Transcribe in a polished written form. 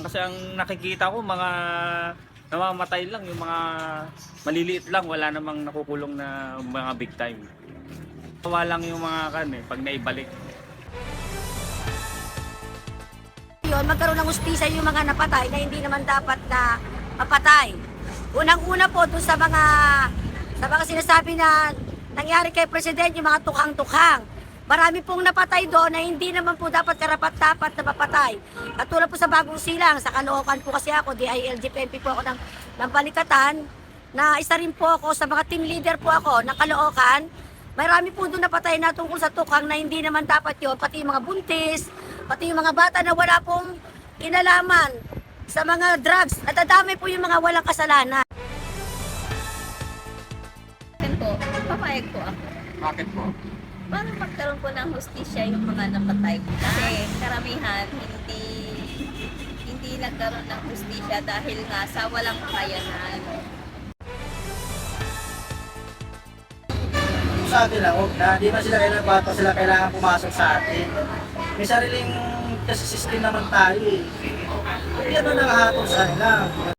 kasi ang nakikita ko mga namamatay lang, yung mga maliliit lang, wala namang nakukulong na mga big time. Kawa lang yung mga pag naibalik. Yun, magkaroon ng hustisya yung mga napatay na hindi naman dapat na mapatay. Unang-una po doon sa mga sinasabi na nangyari kay Presidente, yung mga tukhang-tukhang. Marami pong napatay doon na hindi naman po dapat karapat-dapat na mapatay. At tulad po sa Bagong Silang, sa Caloocan po kasi ako, DILG-PNP po ako ng Balikatan, na isa rin po ako sa mga team leader po ako ng Caloocan. Marami po doon napatay na tungkol sa tukhang na hindi naman dapat yun, pati yung mga buntis, pati yung mga bata na wala pong kinalaman sa mga drugs. Nadadamay po yung mga walang kasalanan. Po, papayag po ako. Bakit po? Para magkaroon po ng hustisya yung mga napatay. Kasi karamihan hindi nagkaroon ng hustisya dahil nga sa walang kakayanan. Sa atin lang, na di man sila kailangan bata, sila kailangan pumasok sa atin. May sariling kasi system naman tayo eh. Kaya ano nakahatong sa kanila.